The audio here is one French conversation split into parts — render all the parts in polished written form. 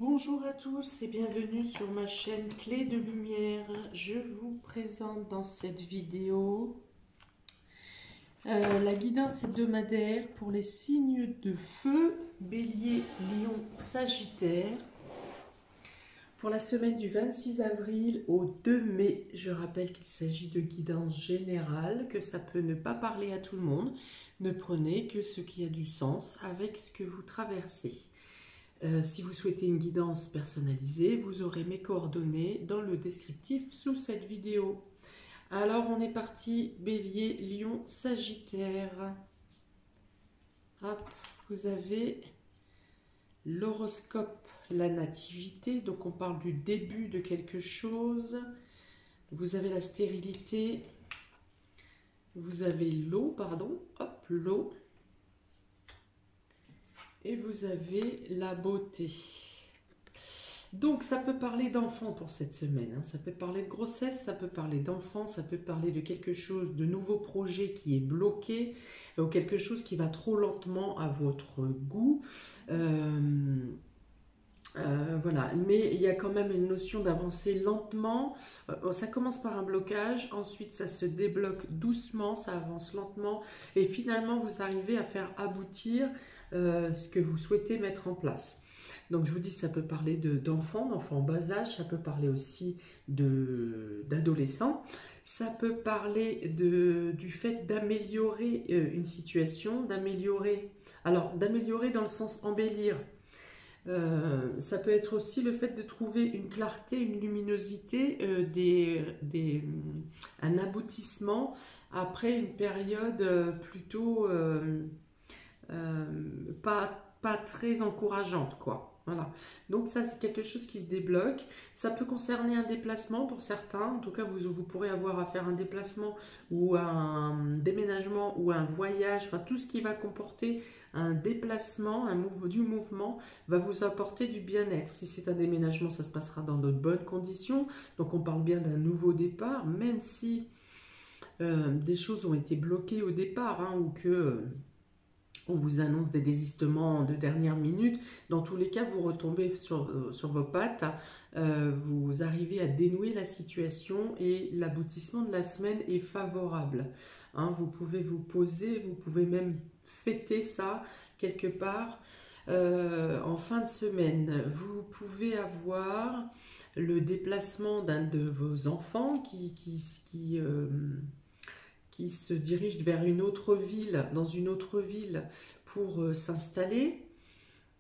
Bonjour à tous et bienvenue sur ma chaîne Clé de Lumière. Je vous présente dans cette vidéo la guidance hebdomadaire pour les signes de feu, Bélier, Lion, Sagittaire, pour la semaine du 26 avril au 2 mai. Je rappelle qu'il s'agit de guidance générale, que ça peut ne pas parler à tout le monde. Ne prenez que ce qui a du sens avec ce que vous traversez. Si vous souhaitez une guidance personnalisée, vous aurez mes coordonnées dans le descriptif sous cette vidéo. Alors on est parti, Bélier, Lion, Sagittaire. Hop, vous avez l'horoscope, la nativité, donc on parle du début de quelque chose. Vous avez la stérilité, vous avez l'eau, pardon, hop, l'eau. Et vous avez la beauté. Donc ça peut parler d'enfants pour cette semaine, ça peut parler de grossesse, ça peut parler d'enfants, ça peut parler de quelque chose, de nouveau projet qui est bloqué, ou quelque chose qui va trop lentement à votre goût. Voilà, mais il y a quand même une notion d'avancer lentement. Ça commence par un blocage, ensuite ça se débloque doucement, ça avance lentement, et finalement vous arrivez à faire aboutir ce que vous souhaitez mettre en place. Donc je vous dis, ça peut parler d'enfants bas âge, ça peut parler aussi d'adolescents, ça peut parler du fait d'améliorer une situation, d'améliorer dans le sens embellir. Ça peut être aussi le fait de trouver une clarté, une luminosité, un aboutissement après une période plutôt pas très encourageante, quoi. Voilà. Donc ça, c'est quelque chose qui se débloque. Ça peut concerner un déplacement pour certains. En tout cas, vous pourrez avoir à faire un déplacement ou un déménagement ou un voyage. Enfin, tout ce qui va comporter un déplacement, du mouvement, va vous apporter du bien-être. Si c'est un déménagement, ça se passera dans de bonnes conditions. Donc on parle bien d'un nouveau départ, même si des choses ont été bloquées au départ, ou que on vous annonce des désistements de dernière minute. Dans tous les cas, vous retombez sur vos pattes, vous arrivez à dénouer la situation et l'aboutissement de la semaine est favorable. Vous pouvez vous poser, vous pouvez même fêter ça quelque part en fin de semaine. Vous pouvez avoir le déplacement d'un de vos enfants qui se dirigent vers une autre ville, dans une autre ville pour s'installer.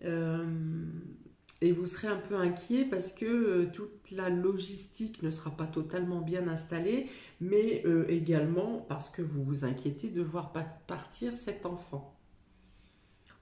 Et vous serez un peu inquiet parce que toute la logistique ne sera pas totalement bien installée, mais également parce que vous vous inquiétez de voir partir cet enfant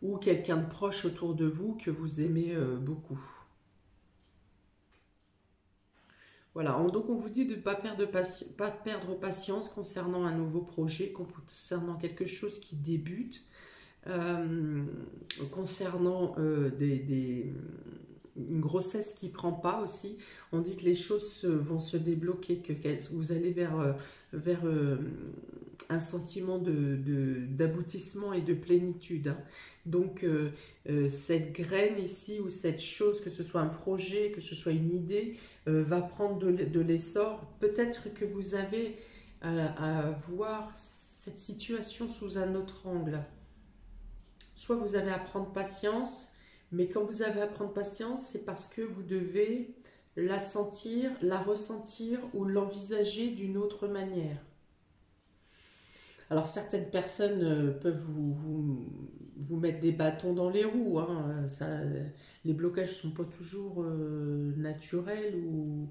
ou quelqu'un de proche autour de vous que vous aimez beaucoup. Voilà, donc on vous dit de ne pas perdre patience concernant un nouveau projet, concernant quelque chose qui débute, concernant une grossesse qui ne prend pas aussi. On dit que les choses vont se débloquer, que vous allez vers un sentiment d'aboutissement et de plénitude. Donc cette graine ici, ou cette chose, que ce soit un projet, que ce soit une idée, va prendre de l'essor. Peut-être que vous avez à voir cette situation sous un autre angle. Soit vous avez à prendre patience, mais quand vous avez à prendre patience, c'est parce que vous devez la sentir, la ressentir ou l'envisager d'une autre manière. Alors certaines personnes peuvent vous mettre des bâtons dans les roues. Les blocages ne sont pas toujours naturels ou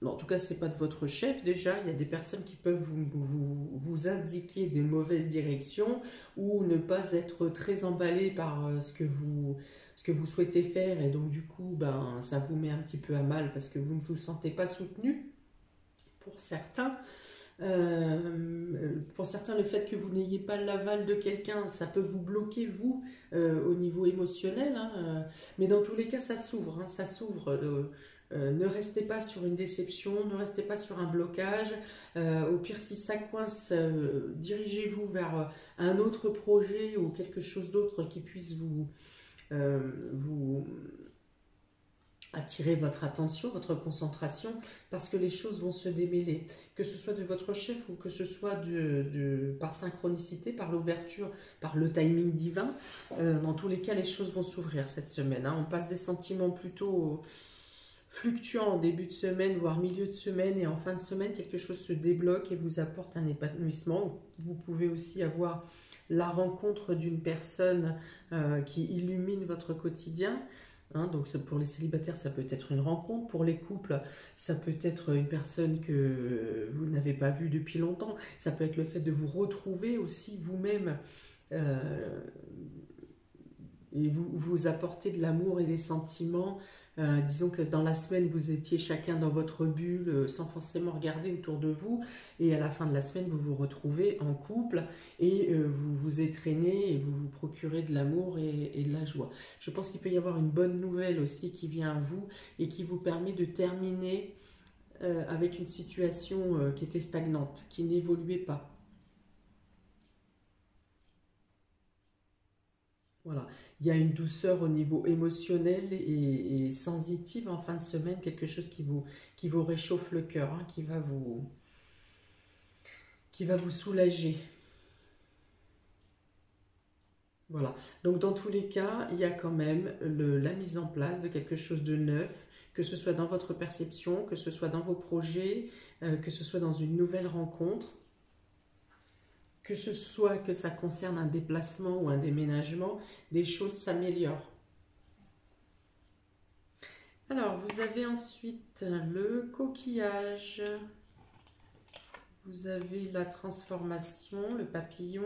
en tout cas, c'est pas de votre chef déjà. Il y a des personnes qui peuvent vous indiquer des mauvaises directions ou ne pas être très emballé par ce que vous souhaitez faire, et donc du coup, ça vous met un petit peu à mal parce que vous ne vous sentez pas soutenu. Pour certains, le fait que vous n'ayez pas l'aval de quelqu'un, ça peut vous bloquer, au niveau émotionnel. Mais dans tous les cas, ça s'ouvre. Ne restez pas sur une déception, ne restez pas sur un blocage. Au pire, si ça coince, dirigez-vous vers un autre projet ou quelque chose d'autre qui puisse vous attirer votre attention, votre concentration, parce que les choses vont se démêler, que ce soit de votre chef ou que ce soit par synchronicité, par l'ouverture, par le timing divin. Dans tous les cas, les choses vont s'ouvrir cette semaine, hein. On passe des sentiments plutôt fluctuants en début de semaine, voire milieu de semaine, et en fin de semaine, quelque chose se débloque et vous apporte un épanouissement. Vous pouvez aussi avoir la rencontre d'une personne qui illumine votre quotidien. Hein, donc pour les célibataires, ça peut être une rencontre. Pour les couples, ça peut être une personne que vous n'avez pas vue depuis longtemps. Ça peut être le fait de vous retrouver aussi vous-même et vous apporter de l'amour et des sentiments. Disons que dans la semaine, vous étiez chacun dans votre bulle sans forcément regarder autour de vous. Et à la fin de la semaine, vous vous retrouvez en couple et vous vous étreignez et vous vous procurez de l'amour et de la joie. Je pense qu'il peut y avoir une bonne nouvelle aussi qui vient à vous et qui vous permet de terminer avec une situation qui était stagnante, qui n'évoluait pas. Voilà, il y a une douceur au niveau émotionnel et sensitive en fin de semaine, quelque chose qui vous réchauffe le cœur, hein, qui va vous soulager. Voilà, donc dans tous les cas, il y a quand même la mise en place de quelque chose de neuf, que ce soit dans votre perception, que ce soit dans vos projets, que ce soit dans une nouvelle rencontre, que ce soit que ça concerne un déplacement ou un déménagement, les choses s'améliorent. Alors, vous avez ensuite le coquillage, vous avez la transformation, le papillon,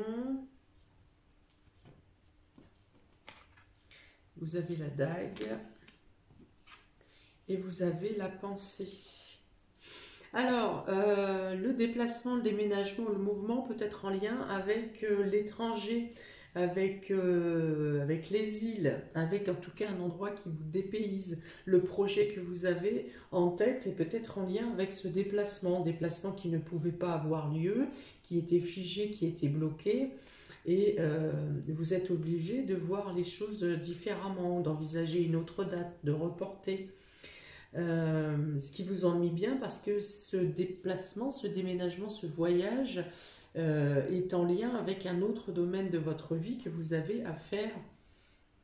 vous avez la dague et vous avez la pensée. Alors, le déplacement, le déménagement, le mouvement peut être en lien avec l'étranger, avec les îles, avec en tout cas un endroit qui vous dépayse. Le projet que vous avez en tête est peut-être en lien avec ce déplacement qui ne pouvait pas avoir lieu, qui était figé, qui était bloqué. Et vous êtes obligé de voir les choses différemment, d'envisager une autre date, de reporter. Ce qui vous ennuie bien parce que ce déplacement, ce déménagement, ce voyage est en lien avec un autre domaine de votre vie que vous avez à faire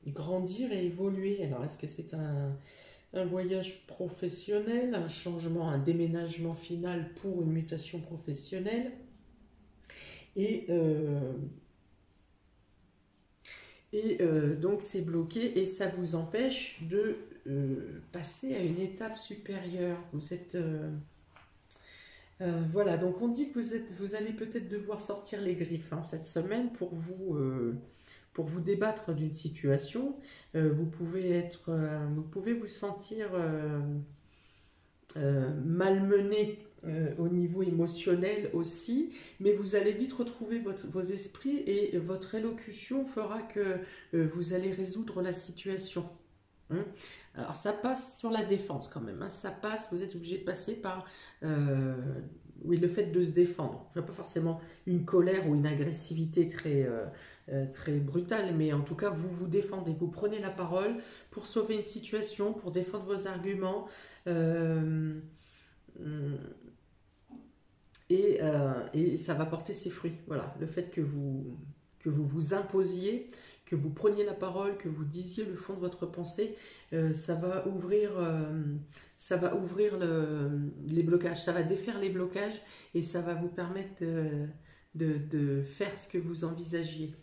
grandir et évoluer. Alors, est-ce que c'est un voyage professionnel, un changement, un déménagement final pour une mutation professionnelle? Et donc c'est bloqué et ça vous empêche de passer à une étape supérieure. Vous êtes voilà, donc on dit que vous allez peut-être devoir sortir les griffes, hein, cette semaine pour vous débattre d'une situation. Vous pouvez vous sentir malmené au niveau émotionnel aussi, mais vous allez vite retrouver vos esprits et votre élocution fera que vous allez résoudre la situation. Hein. Alors ça passe sur la défense quand même, hein. Ça passe, vous êtes obligé de passer par oui, le fait de se défendre. Je n'ai pas forcément une colère ou une agressivité très brutale, mais en tout cas vous vous défendez, vous prenez la parole pour sauver une situation, pour défendre vos arguments. Et ça va porter ses fruits. Voilà, le fait que vous imposiez, que vous preniez la parole, que vous disiez le fond de votre pensée, ça va ouvrir les blocages, ça va défaire les blocages et ça va vous permettre de faire ce que vous envisagiez.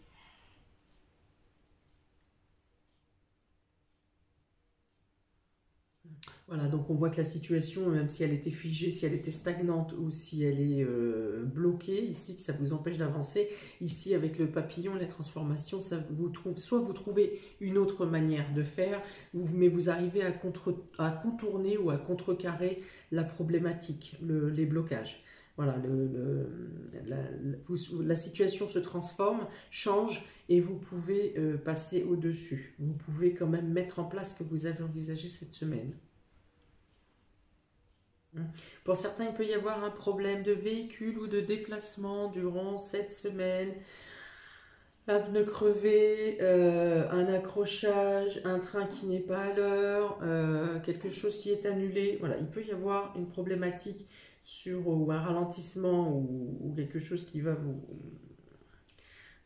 Voilà, donc on voit que la situation, même si elle était figée, si elle était stagnante ou si elle est bloquée, ici, que ça vous empêche d'avancer, ici avec le papillon, la transformation, soit vous trouvez une autre manière de faire, mais vous arrivez à contourner ou à contrecarrer la problématique, les blocages. Voilà, la situation se transforme, change et vous pouvez passer au-dessus. Vous pouvez quand même mettre en place ce que vous avez envisagé cette semaine. Pour certains, il peut y avoir un problème de véhicule ou de déplacement durant cette semaine. Un pneu crevé, un accrochage, un train qui n'est pas à l'heure, quelque chose qui est annulé. Voilà, il peut y avoir une problématique sur ou un ralentissement ou quelque chose qui va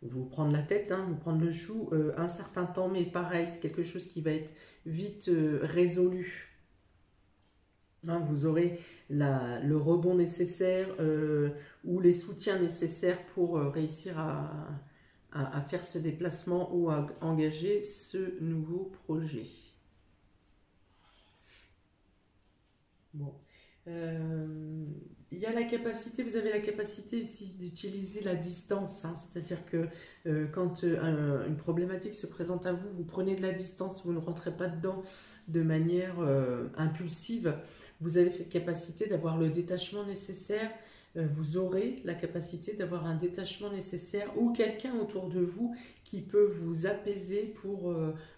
vous prendre la tête, hein, vous prendre le chou un certain temps, mais pareil, c'est quelque chose qui va être vite résolu. Hein, vous aurez le rebond nécessaire ou les soutiens nécessaires pour réussir à faire ce déplacement ou à engager ce nouveau projet. Bon. Il y a la capacité, vous avez la capacité aussi d'utiliser la distance, hein, c'est-à-dire que quand une problématique se présente à vous, vous prenez de la distance, vous ne rentrez pas dedans de manière impulsive, vous avez cette capacité d'avoir le détachement nécessaire, vous aurez la capacité d'avoir un détachement nécessaire ou quelqu'un autour de vous qui peut vous apaiser pour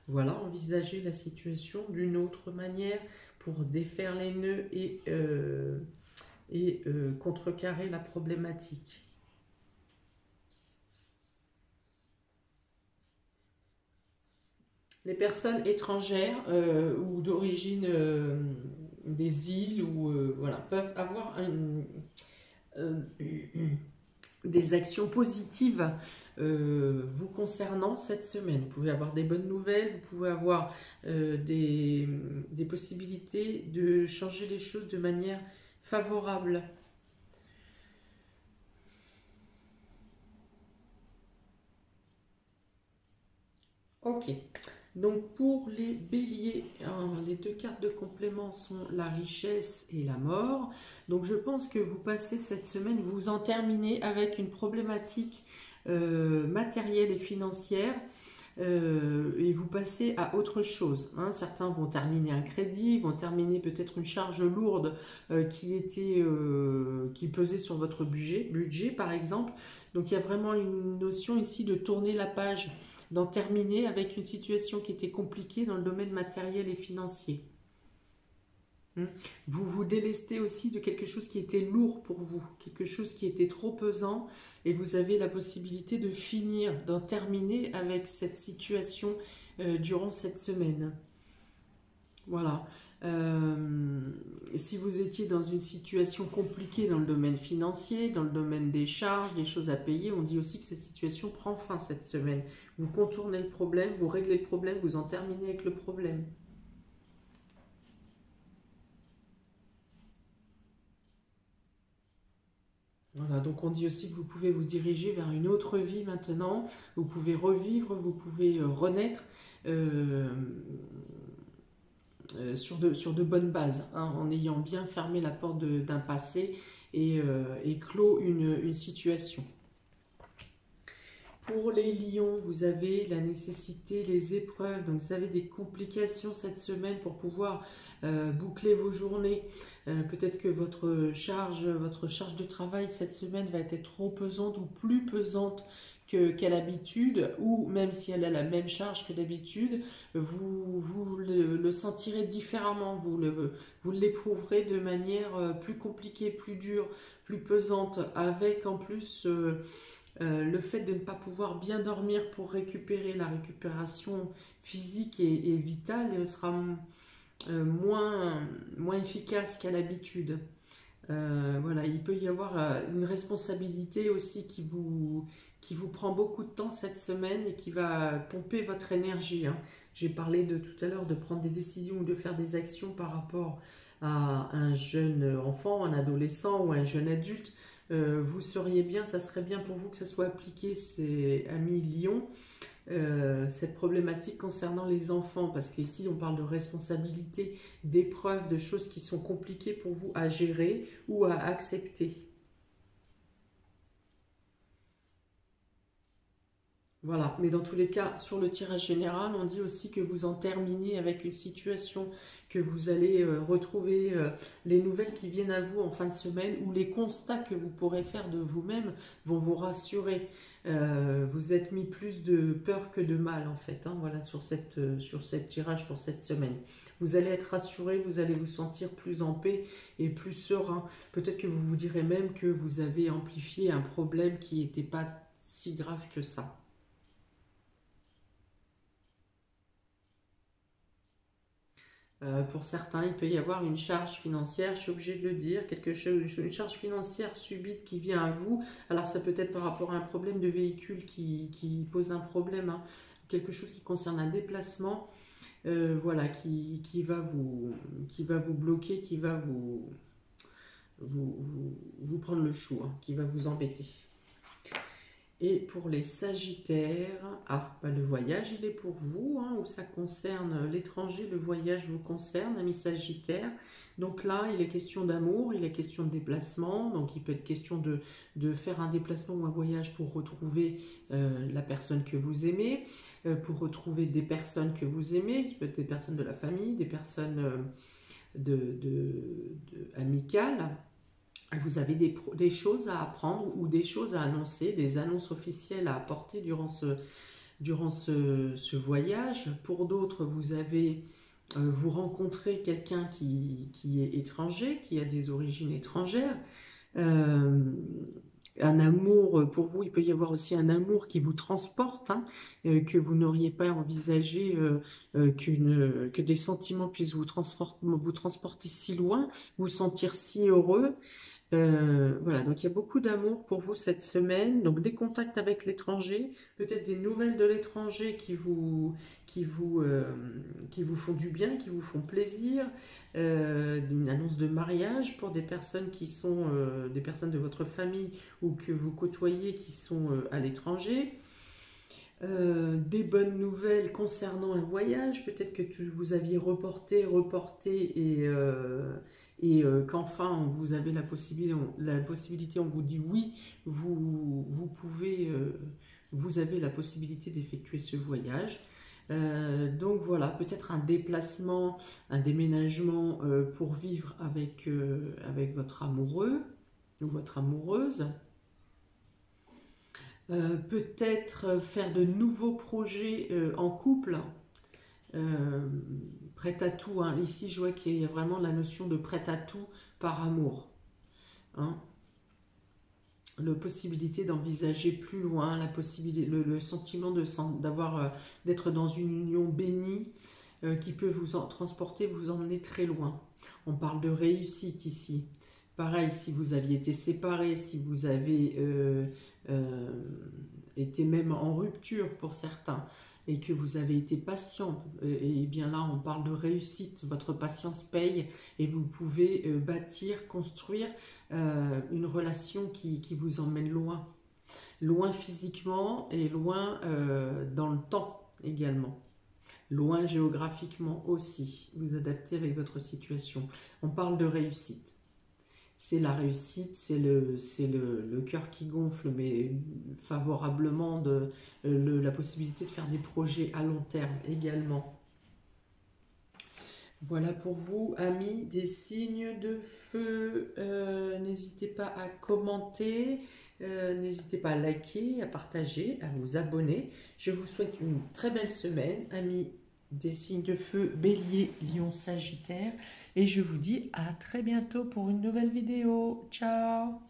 voilà, envisager la situation d'une autre manière, pour défaire les nœuds et contrecarrer la problématique. Les personnes étrangères ou d'origine des îles ou voilà, peuvent avoir des actions positives vous concernant cette semaine. Vous pouvez avoir des bonnes nouvelles, vous pouvez avoir des possibilités de changer les choses de manière favorable. Ok, donc pour les béliers, hein, les deux cartes de complément sont la richesse et la mort. Donc je pense que vous passez cette semaine, vous en terminez avec une problématique matérielle et financière et vous passez à autre chose. Hein. Certains vont terminer un crédit, vont terminer peut-être une charge lourde qui pesait sur votre budget par exemple. Donc il y a vraiment une notion ici de tourner la page, d'en terminer avec une situation qui était compliquée dans le domaine matériel et financier. Vous vous délestez aussi de quelque chose qui était lourd pour vous, quelque chose qui était trop pesant, et vous avez la possibilité de finir, d'en terminer avec cette situation durant cette semaine. Voilà. Si vous étiez dans une situation compliquée dans le domaine financier, dans le domaine des charges, des choses à payer, on dit aussi que cette situation prend fin cette semaine. Vous contournez le problème, vous réglez le problème, vous en terminez avec le problème. Voilà, donc on dit aussi que vous pouvez vous diriger vers une autre vie maintenant, vous pouvez revivre, vous pouvez renaître euh, sur de bonnes bases, hein, en ayant bien fermé la porte d'un passé et clos une situation. Pour les lions, vous avez la nécessité, les épreuves, donc vous avez des complications cette semaine pour pouvoir boucler vos journées. Peut-être que votre charge de travail cette semaine va être trop pesante ou plus pesante qu'à l'habitude, ou même si elle a la même charge que d'habitude, vous le sentirez différemment, vous l'éprouverez de manière plus compliquée, plus dure, plus pesante, avec en plus le fait de ne pas pouvoir bien dormir pour récupérer, la récupération physique et vitale sera moins efficace qu'à l'habitude. Voilà, il peut y avoir une responsabilité aussi qui vous prend beaucoup de temps cette semaine et qui va pomper votre énergie. Hein. J'ai parlé de tout à l'heure de prendre des décisions ou de faire des actions par rapport à un jeune enfant, un adolescent ou un jeune adulte. Vous seriez bien, ça serait bien pour vous que ça soit appliqué, c'est amis Lyon, cette problématique concernant les enfants, parce qu'ici on parle de responsabilité, d'épreuves, de choses qui sont compliquées pour vous à gérer ou à accepter. Voilà, mais dans tous les cas, sur le tirage général, on dit aussi que vous en terminez avec une situation, que vous allez retrouver les nouvelles qui viennent à vous en fin de semaine, ou les constats que vous pourrez faire de vous-même vont vous rassurer. Vous êtes mis plus de peur que de mal en fait, hein, voilà, sur cette tirage pour cette semaine. Vous allez être rassuré, vous allez vous sentir plus en paix et plus serein. Peut-être que vous vous direz même que vous avez amplifié un problème qui n'était pas si grave que ça. Pour certains, il peut y avoir une charge financière, je suis obligée de le dire, quelque chose, une charge financière subite qui vient à vous. Alors ça peut être par rapport à un problème de véhicule qui pose un problème, hein. Quelque chose qui concerne un déplacement, voilà, qui va vous bloquer, qui va vous prendre le chou, hein, qui va vous embêter. Et pour les Sagittaires, bah, le voyage, il est pour vous, hein, où ça concerne l'étranger, le voyage vous concerne, ami Sagittaire. Donc là, il est question d'amour, il est question de déplacement, donc il peut être question de faire un déplacement ou un voyage pour retrouver la personne que vous aimez, pour retrouver des personnes que vous aimez, ça peut être des personnes de la famille, des personnes amicales. Vous avez des choses à apprendre ou des choses à annoncer, des annonces officielles à apporter durant ce voyage. Pour d'autres, vous rencontrez quelqu'un qui est étranger, qui a des origines étrangères. Un amour, pour vous, il peut y avoir aussi un amour qui vous transporte, hein, que vous n'auriez pas envisagé que des sentiments puissent vous transporter si loin, vous sentir si heureux. Voilà, donc il y a beaucoup d'amour pour vous cette semaine. Donc des contacts avec l'étranger, peut-être des nouvelles de l'étranger qui vous font du bien, qui vous font plaisir. Une annonce de mariage pour des personnes qui sont des personnes de votre famille ou que vous côtoyez qui sont à l'étranger. Des bonnes nouvelles concernant un voyage, peut-être que vous aviez reporté et qu'enfin vous avez la possibilité, on vous dit oui, vous pouvez, vous avez la possibilité d'effectuer ce voyage. Donc voilà, peut-être un déplacement, un déménagement pour vivre avec votre amoureux ou votre amoureuse. Peut-être faire de nouveaux projets en couple, prêt à tout, hein. Ici, je vois qu'il y a vraiment la notion de prêt à tout par amour, hein. La possibilité d'envisager plus loin, la possibilité, le sentiment d'être dans une union bénie qui peut transporter, vous emmener très loin. On parle de réussite ici. Pareil, si vous aviez été séparés, si vous avez été même en rupture pour certains, et que vous avez été patient, et bien là on parle de réussite, votre patience paye et vous pouvez bâtir, construire une relation qui vous emmène loin, loin physiquement et loin dans le temps également. Loin géographiquement aussi, vous adaptez avec votre situation. On parle de réussite. C'est la réussite, c'est le cœur qui gonfle, mais favorablement la possibilité de faire des projets à long terme également. Voilà pour vous, amis des signes de feu. N'hésitez pas à commenter, n'hésitez pas à liker, à partager, à vous abonner. Je vous souhaite une très belle semaine, amis des signes de feu, Bélier, Lion, Sagittaire. Et je vous dis à très bientôt pour une nouvelle vidéo. Ciao!